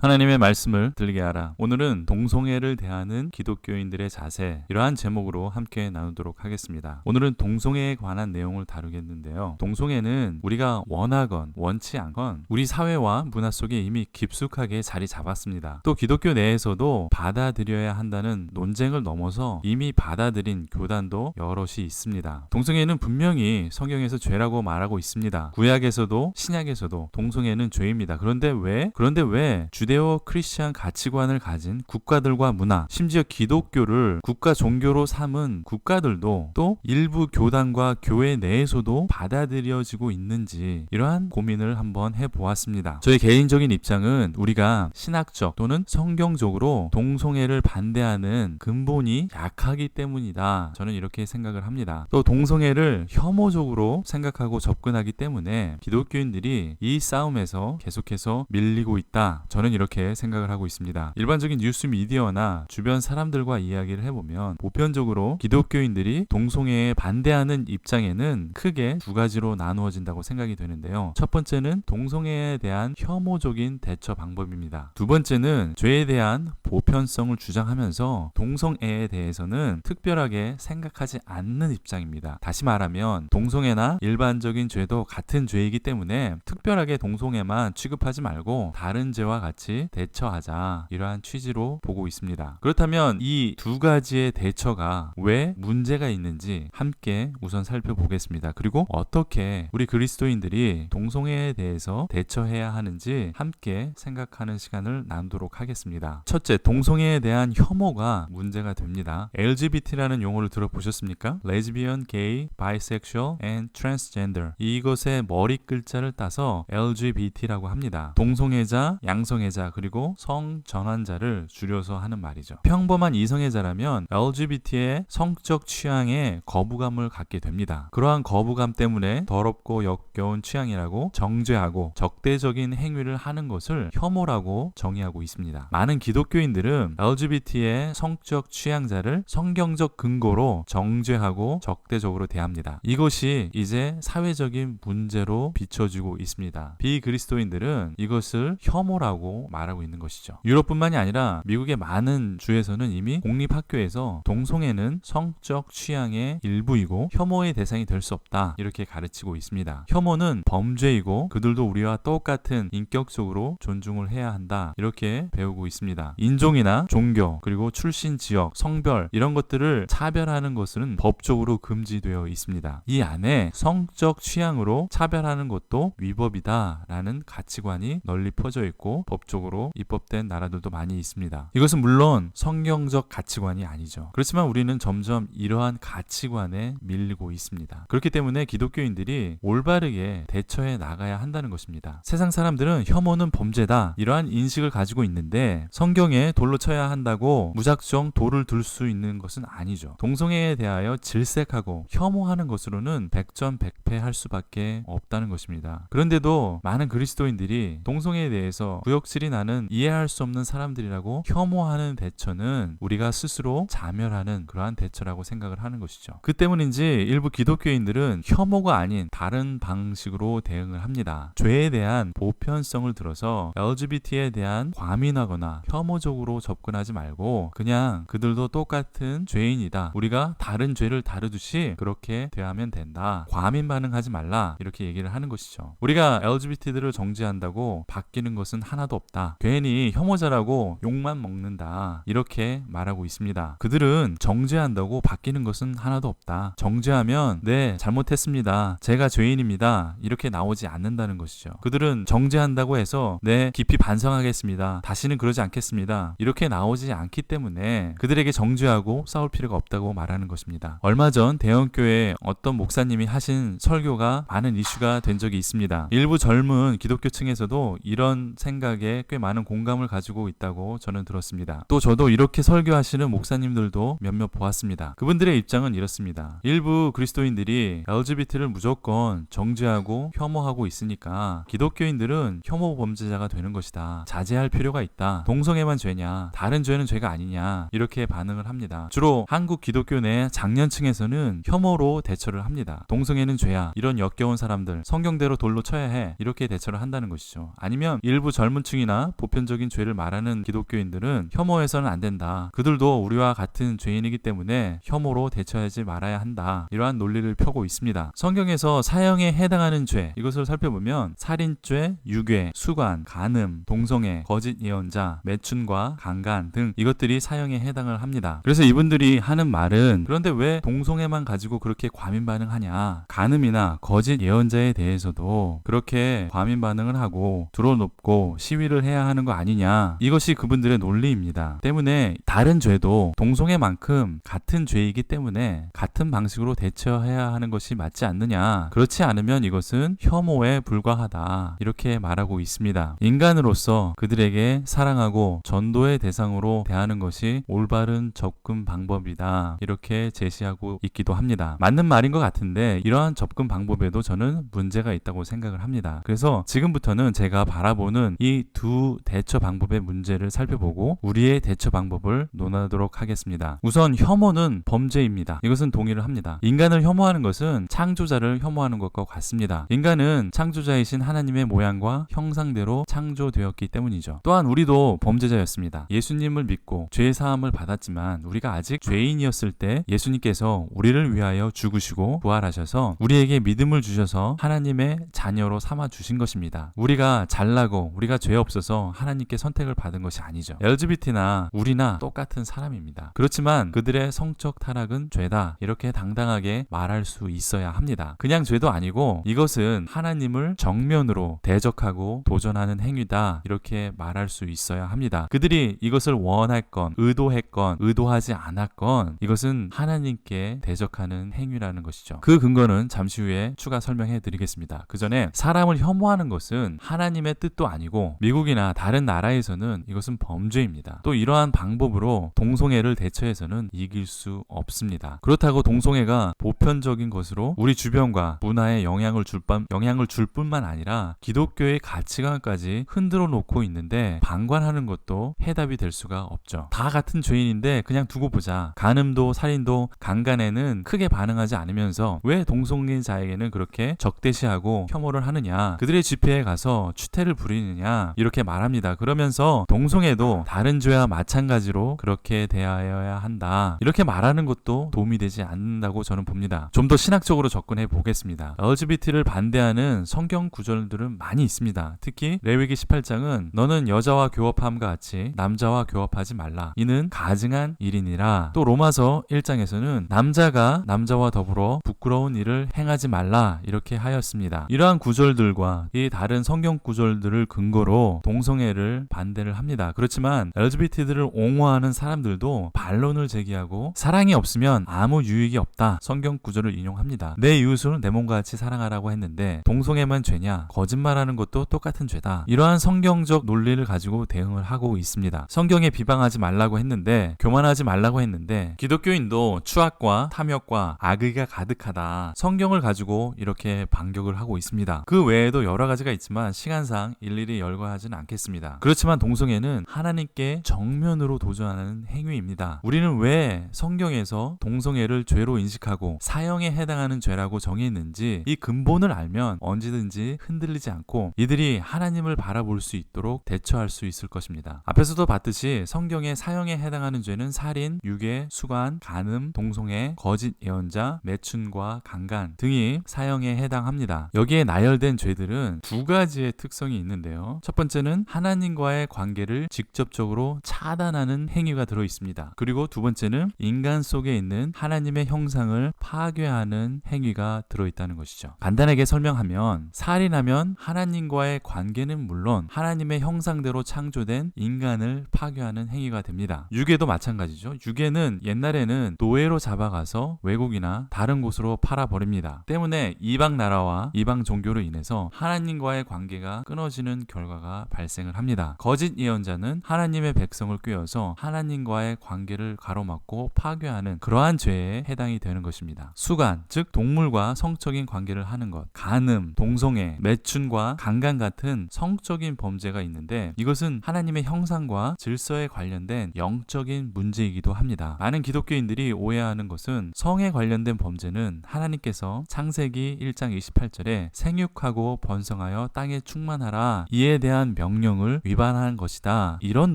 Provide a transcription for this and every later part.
하나님의 말씀을 들리게 하라. 오늘은 동성애를 대하는 기독교인들의 자세, 이러한 제목으로 함께 나누도록 하겠습니다. 오늘은 동성애에 관한 내용을 다루겠는데요. 동성애는 우리가 원하건 원치 않건 우리 사회와 문화 속에 이미 깊숙하게 자리 잡았습니다. 또 기독교 내에서도 받아들여야 한다는 논쟁을 넘어서 이미 받아들인 교단도 여럿이 있습니다. 동성애는 분명히 성경에서 죄라고 말하고 있습니다. 구약에서도 신약에서도 동성애는 죄입니다. 그런데 왜 주데오 크리스찬 가치관을 가진 국가들과 문화, 심지어 기독교를 국가 종교로 삼은 국가들도 또 일부 교단과 교회 내에서도 받아들여지고 있는지, 이러한 고민을 한번 해보았습니다. 저의 개인적인 입장은 우리가 신학적 또는 성경적으로 동성애를 반대하는 근본이 약하기 때문이다, 저는 이렇게 생각을 합니다. 또 동성애를 혐오적으로 생각하고 접근하기 때문에 기독교인들이 이 싸움에서 계속해서 밀리고 있다, 저는 이렇게 생각을 하고 있습니다. 일반적인 뉴스 미디어나 주변 사람들과 이야기를 해보면 보편적으로 기독교인들이 동성애에 반대하는 입장에는 크게 두 가지로 나누어진다고 생각이 되는데요. 첫 번째는 동성애에 대한 혐오적인 대처 방법입니다. 두 번째는 죄에 대한 보편성을 주장하면서 동성애에 대해서는 특별하게 생각하지 않는 입장입니다. 다시 말하면 동성애나 일반적인 죄도 같은 죄이기 때문에 특별하게 동성애만 취급하지 말고 다른 죄와 같이 대처하자, 이러한 취지로 보고 있습니다. 그렇다면 이 두 가지의 대처가 왜 문제가 있는지 함께 우선 살펴보겠습니다. 그리고 어떻게 우리 그리스도인들이 동성애에 대해서 대처해야 하는지 함께 생각하는 시간을 나누도록 하겠습니다. 첫째, 동성애에 대한 혐오가 문제가 됩니다. LGBT라는 용어를 들어보셨습니까? Lesbian, Gay, Bisexual and Transgender. 이것의 머리 글자를 따서 LGBT라고 합니다. 동성애자, 양성애자, 그리고 성전환자를 줄여서 하는 말이죠. 평범한 이성애자라면 LGBT의 성적 취향에 거부감을 갖게 됩니다. 그러한 거부감 때문에 더럽고 역겨운 취향이라고 정죄하고 적대적인 행위를 하는 것을 혐오라고 정의하고 있습니다. 많은 기독교인들은 LGBT의 성적 취향자를 성경적 근거로 정죄하고 적대적으로 대합니다. 이것이 이제 사회적인 문제로 비춰지고 있습니다. 비그리스도인들은 이것을 혐오라고 말하고 있는 것이죠. 유럽뿐만이 아니라 미국의 많은 주에서는 이미 공립학교에서 동성애는 성적 취향의 일부이고 혐오의 대상이 될 수 없다, 이렇게 가르치고 있습니다. 혐오는 범죄이고 그들도 우리와 똑같은 인격적으로 존중을 해야 한다, 이렇게 배우고 있습니다. 인종이나 종교, 그리고 출신 지역, 성별, 이런 것들을 차별하는 것은 법적으로 금지되어 있습니다. 이 안에 성적 취향으로 차별하는 것도 위법이다 라는 가치관이 널리 퍼져 있고 법적으로 입법된 나라들도 많이 있습니다. 이것은 물론 성경적 가치관이 아니죠. 그렇지만 우리는 점점 이러한 가치관에 밀리고 있습니다. 그렇기 때문에 기독교인들이 올바르게 대처해 나가야 한다는 것입니다. 세상 사람들은 혐오는 범죄다, 이러한 인식을 가지고 있는데 성경에 돌로 쳐야 한다고 무작정 돌을 들 수 있는 것은 아니죠. 동성애에 대하여 질색하고 혐오하는 것으로는 백전백패할 수밖에 없다는 것입니다. 그런데도 많은 그리스도인들이 동성애에 대해서 구역질이 나는 이해할 수 없는 사람들이라고 혐오하는 대처는 우리가 스스로 자멸하는 그러한 대처라고 생각을 하는 것이죠. 그 때문인지 일부 기독교인들은 혐오가 아닌 다른 방식으로 대응을 합니다. 죄에 대한 보편성을 들어서 LGBT에 대한 과민하거나 혐오적으로 접근하지 말고 그냥 그들도 똑같은 죄인이다, 우리가 다른 죄를 다루듯이 그렇게 대하면 된다, 과민 반응하지 말라, 이렇게 얘기를 하는 것이죠. 우리가 LGBT들을 정죄한다고 바뀌는 것은 하나도 없다, 괜히 혐오자라고 욕만 먹는다, 이렇게 말하고 있습니다. 그들은 정죄한다고 바뀌는 것은 하나도 없다, 정죄하면 네, 잘못했습니다, 제가 죄인입니다, 이렇게 나오지 않는다는 것이죠. 그들은 정죄한다고 해서 네, 깊이 반성하겠습니다, 다시는 그러지 않겠습니다, 이렇게 나오지 않기 때문에 그들에게 정죄하고 싸울 필요가 없다고 말하는 것입니다. 얼마 전 대형교회 어떤 목사님이 하신 설교가 많은 이슈가 된 적이 있습니다. 일부 젊은 기독교층에서도 이런 생각에 꽤 많은 공감을 가지고 있다고 저는 들었습니다. 또 저도 이렇게 설교하시는 목사님들도 몇몇 보았습니다. 그분들의 입장은 이렇습니다. 일부 그리스도인들이 LGBT를 무조건 정죄하고 혐오하고 있으니까 기독교인들은 혐오 범죄자가 되는 것이다, 자제할 필요가 있다, 동성애만 죄냐, 다른 죄는 죄가 아니냐, 이렇게 반응을 합니다. 주로 한국 기독교 내 장년층에서는 혐오로 대처를 합니다. 동성애는 죄야, 이런 역겨운 사람들 성경대로 돌로 쳐야 해, 이렇게 대처를 한다는 것이죠. 아니면 일부 젊은 층이나 미국이나 보편적인 죄를 말하는 기독교인들은 혐오해서는 안 된다. 그들도 우리와 같은 죄인이기 때문에 혐오로 대처하지 말아야 한다. 이러한 논리를 펴고 있습니다. 성경에서 사형에 해당하는 죄, 이것을 살펴보면 살인죄, 유괴, 수관, 간음, 동성애, 거짓 예언자, 매춘과 강간 등 이것들이 사형에 해당을 합니다. 그래서 이분들이 하는 말은 그런데 왜 동성애만 가지고 그렇게 과민 반응하냐? 간음이나 거짓 예언자에 대해서도 그렇게 과민 반응을 하고 두려놓고 시위를 해야 하는 거 아니냐? 이것이 그분들의 논리입니다. 때문에 다른 죄도 동성애만큼 같은 죄이기 때문에 같은 방식으로 대처해야 하는 것이 맞지 않느냐? 그렇지 않으면 이것은 혐오에 불과하다. 이렇게 말하고 있습니다. 인간으로서 그들에게 사랑하고 전도의 대상으로 대하는 것이 올바른 접근 방법이다. 이렇게 제시하고 있기도 합니다. 맞는 말인 것 같은데 이러한 접근 방법에도 저는 문제가 있다고 생각을 합니다. 그래서 지금부터는 제가 바라보는 이 두 대처 방법의 문제를 살펴보고 우리의 대처 방법을 논하도록 하겠습니다. 우선 혐오는 범죄입니다. 이것은 동의를 합니다. 인간을 혐오하는 것은 창조자를 혐오하는 것과 같습니다. 인간은 창조자이신 하나님의 모양과 형상대로 창조되었기 때문이죠. 또한 우리도 범죄자였습니다. 예수님을 믿고 죄 사함을 받았지만 우리가 아직 죄인이었을 때 예수님께서 우리를 위하여 죽으시고 부활하셔서 우리에게 믿음을 주셔서 하나님의 자녀로 삼아 주신 것입니다. 우리가 잘나고 우리가 죄 없어서 하나님께 선택을 받은 것이 아니죠. LGBT나 우리나 똑같은 사람입니다. 그렇지만 그들의 성적 타락은 죄다. 이렇게 당당하게 말할 수 있어야 합니다. 그냥 죄도 아니고 이것은 하나님을 정면으로 대적하고 도전하는 행위다. 이렇게 말할 수 있어야 합니다. 그들이 이것을 원했건 의도했건 의도하지 않았건 이것은 하나님께 대적하는 행위라는 것이죠. 그 근거는 잠시 후에 추가 설명해 드리겠습니다. 그 전에 사람을 혐오하는 것은 하나님의 뜻도 아니고 미국이나 다른 나라에서는 이것은 범죄입니다. 또 이러한 방법으로 동성애를 대처해서는 이길 수 없습니다. 그렇다고 동성애가 보편적인 것으로 우리 주변과 문화에 영향을 줄 뿐만 아니라 기독교의 가치관까지 흔들어 놓고 있는데 방관하는 것도 해답이 될 수가 없죠. 다 같은 죄인인데 그냥 두고 보자. 간음도 살인도 강간에는 크게 반응하지 않으면서 왜 동성애자에게는 그렇게 적대시하고 혐오를 하느냐? 그들의 집회에 가서 추태를 부리느냐? 이렇게 말합니다. 그러면서 동성애도 다른 죄와 마찬가지로 그렇게 대하여야 한다. 이렇게 말하는 것도 도움이 되지 않는다고 저는 봅니다. 좀 더 신학적으로 접근해 보겠습니다. LGBT를 반대하는 성경 구절들은 많이 있습니다. 특히 레위기 18장은 너는 여자와 교합함과 같이 남자와 교합하지 말라. 이는 가증한 일이니라. 또 로마서 1장에서는 남자가 남자와 더불어 부끄러운 일을 행하지 말라. 이렇게 하였습니다. 이러한 구절들과 이 다른 성경 구절들을 근거로 동성애를 반대를 합니다. 그렇지만 LGBT들을 옹호하는 사람들도 반론을 제기하고 사랑이 없으면 아무 유익이 없다. 성경 구절을 인용합니다. 내 이웃을 내 몸과 같이 사랑하라고 했는데 동성애만 죄냐? 거짓말하는 것도 똑같은 죄다. 이러한 성경적 논리를 가지고 대응을 하고 있습니다. 성경에 비방하지 말라고 했는데 교만하지 말라고 했는데 기독교인도 추악과 탐욕과 악의가 가득하다. 성경을 가지고 이렇게 반격을 하고 있습니다. 그 외에도 여러 가지가 있지만 시간상 일일이 열거하지는 않겠습니다. 그렇지만 동성애는 하나님께 정면으로 도전하는 행위입니다. 우리는 왜 성경에서 동성애를 죄로 인식하고 사형에 해당하는 죄라고 정의했는지 이 근본을 알면 언제든지 흔들리지 않고 이들이 하나님을 바라볼 수 있도록 대처할 수 있을 것입니다. 앞에서도 봤듯이 성경의 사형에 해당하는 죄는 살인, 유괴, 수관, 간음, 동성애, 거짓 예언자, 매춘과 강간 등이 사형에 해당합니다. 여기에 나열된 죄들은 두 가지의 특성이 있는데요. 첫 번째는 하나님과의 관계를 직접적으로 차단하는 행위가 들어 있습니다. 그리고 두 번째는 인간 속에 있는 하나님의 형상을 파괴하는 행위가 들어 있다는 것이죠. 간단하게 설명하면 살인하면 하나님과의 관계는 물론 하나님의 형상대로 창조된 인간을 파괴하는 행위가 됩니다. 유괴도 마찬가지죠. 유괴는 옛날에는 노예로 잡아가서 외국이나 다른 곳으로 팔아버립니다. 때문에 이방 나라와 이방 종교로 인해서 하나님과의 관계가 끊어지는 결과가 발생을 합니다. 거짓 예언자는 하나님의 백성을 꾀어서 하나님과의 관계를 가로막고 파괴하는 그러한 죄에 해당이 되는 것입니다. 수간, 즉 동물과 성적인 관계를 하는 것, 간음, 동성애, 매춘과 강간 같은 성적인 범죄가 있는데 이것은 하나님의 형상과 질서에 관련된 영적인 문제이기도 합니다. 많은 기독교인들이 오해하는 것은 성에 관련된 범죄는 하나님께서 창세기 1장 28절에 생육하고 번성하여 땅에 충만하라 이에 대한 명령을 위반한 것이다. 이런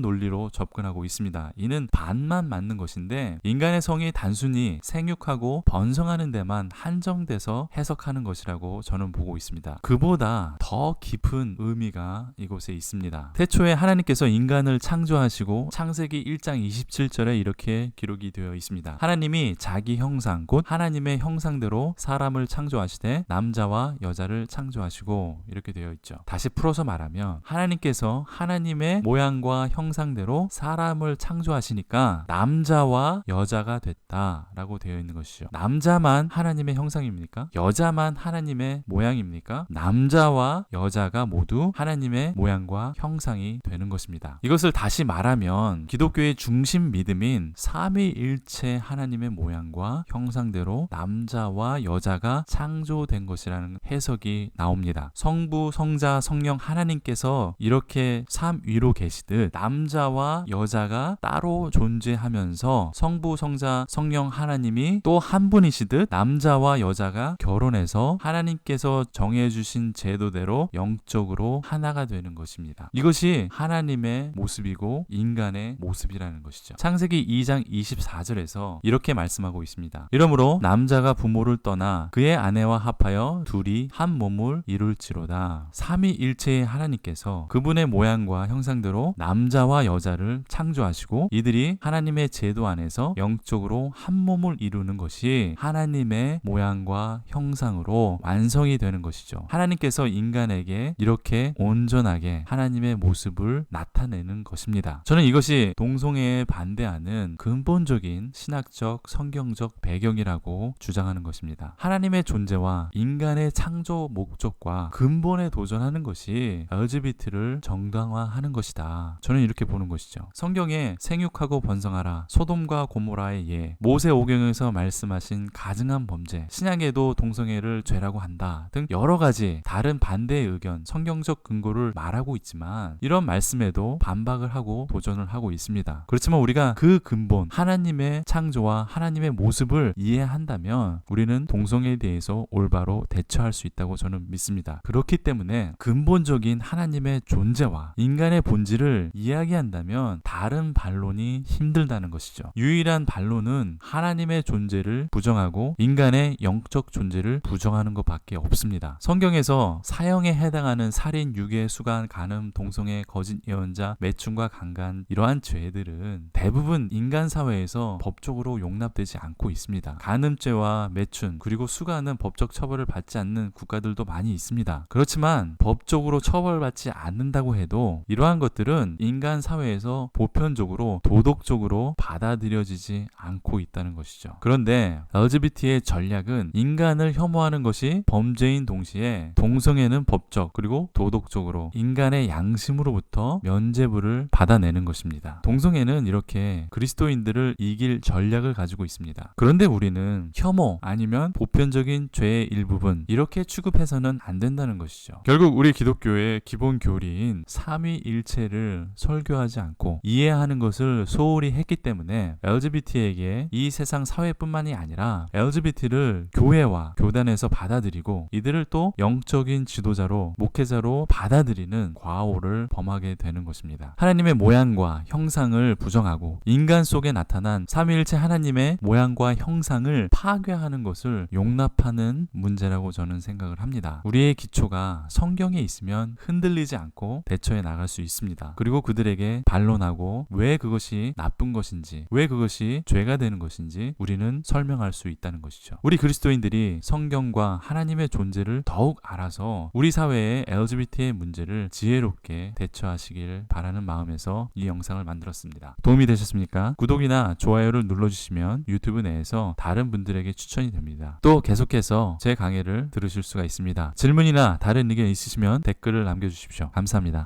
논리로 접근하고 있습니다. 이는 반만 맞는 것인데 인간의 성이 단순히 생육하고 번성하는 데만 한정돼서 해석하는 것이라고 저는 보고 있습니다. 그보다 더 깊은 의미가 이곳에 있습니다. 태초에 하나님께서 인간을 창조하시고 창세기 1장 27절에 이렇게 기록이 되어 있습니다. 하나님이 자기 형상 곧 하나님의 형상대로 사람을 창조하시되 남자와 여자를 창조하시고 이렇게 되어 있죠. 다시 풀어서 말하면 하나님께서 하나님의 모양과 형상대로 사람을 창조하시니까 남자와 여자가 됐다라고 되어 있는 것이죠. 남자만 하나님의 형상입니까? 여자만 하나님의 모양입니까? 남자와 여자가 모두 하나님의 모양과 형상이 되는 것입니다. 이것을 다시 말하면 기독교의 중심 믿음인 삼위일체 하나님의 모양과 형상대로 남자와 여자가 창조된 것이라는 해석이 나옵니다. 성부, 성자, 성령 하나님께서 이렇게 삼위로 계시듯 남자와 여자가 따로 존재하면서 성부, 성자, 성령 하나님이 또 한 분이시듯 남자와 여자가 결혼해서 하나님께서 정해주신 제도대로 영적으로 하나가 되는 것입니다. 이것이 하나님의 모습이고 인간의 모습이라는 것이죠. 창세기 2장 24절에서 이렇게 말씀하고 있습니다. 이러므로 남자가 부모를 떠나 그의 아내와 합하여 둘이 한 몸을 이룰지로다. 삼위일체의 하나님께서 그분의 모양과 형상대로 남자와 여자를 창조하시고 이들이 하나님의 제도 안에서 영적으로 한 몸을 이루는 것이 하나님의 모양과 형상으로 완성이 되는 것이죠. 하나님께서 인간에게 이렇게 온전하게 하나님의 모습을 나타내는 것입니다. 저는 이것이 동성애에 반대하는 근본적인 신학적 성경적 배경이라고 주장하는 것입니다. 하나님의 존재와 인간의 창조 목적과 근본에 도전하는 것이 LGBT를 정당화하는 것이다. 저는 이렇게 보는 것이죠. 성경에 생육하고 번성하라, 소돔과 고모라의 예, 모세오경에서 말씀하신 가증한 범죄, 신약에도 동성애를 죄라고 한다 등 여러 가지 다른 반대의 의견, 성경적 근거를 말하고 있지만 이런 말씀에도 반박을 하고 도전을 하고 있습니다. 그렇지만 우리가 그 근본, 하나님의 창조와 하나님의 모습을 이해한다면 우리는 동성애에 대해서 올바로 대처할 수 있다고 저는 믿습니다. 그렇기 때문에 근본적인 하나님의 존재와 인간의 본질을 이야기한다면 다른 반론이 힘들다는 것이죠. 유일한 반론은 하나님의 존재를 부정하고 인간의 영적 존재를 부정하는 것밖에 없습니다. 성경에서 사형에 해당하는 살인, 유괴, 수간, 간음, 동성애, 거짓 예언자, 매춘과 강간 이러한 죄들은 대부분 인간 사회에서 법적으로 용납되지 않고 있습니다. 간음죄와 매춘 그리고 수간은 법적 처벌을 받지 않는 국가들도 많이 있습니다. 그렇지만 법적으로 처벌받지 않는다고 해도 이러한 것들은 인간 사회에서 보편적으로 도덕적으로 받아들여지지 않고 있다는 것이죠. 그런데 LGBT의 전략은 인간을 혐오하는 것이 범죄인 동시에 동성애는 법적 그리고 도덕적으로 인간의 양심으로부터 면죄부를 받아내는 것입니다. 동성애는 이렇게 그리스도인들을 이길 전략을 가지고 있습니다. 그런데 우리는 혐오 아니면 보편적인 죄의 일부분 이렇게 취급해서는 안 된다는 것이죠. 결국 우리 기독교의 기본 교리인 삼위일체를 설교하지 않고 이해하는 것을 소홀히 했기 때문에 LGBT에게 이 세상 사회뿐만이 아니라 LGBT를 교회와 교단에서 받아들이고 이들을 또 영적인 지도자로 목회자로 받아들이는 과오를 범하게 되는 것입니다. 하나님의 모양과 형상을 부정하고 인간 속에 나타난 삼위일체 하나님의 모양과 형상을 파괴하는 것을 용납하는 문제라고 저는 생각을 합니다. 우리의 기초가 성경에 있으면 흔들리지 않고 대처해 나갈 수 있습니다. 그리고 그들에게 반론하고 왜 그것이 나쁜 것인지 왜 그것이 죄가 되는 것인지 우리는 설명할 수 있다는 것이죠. 우리 그리스도인들이 성경과 하나님의 존재를 더욱 알아서 우리 사회의 LGBT의 문제를 지혜롭게 대처하시길 바라는 마음에서 이 영상을 만들었습니다. 도움이 되셨습니까? 구독이나 좋아요를 눌러주시면 유튜브 내에서 다른 분들에게 추천이 됩니다. 또 계속해서 제 강의를 들으실 수가 있습니다. 질문이나 다른 의견 있으시면 댓글을 남겨주십시오. 감사합니다.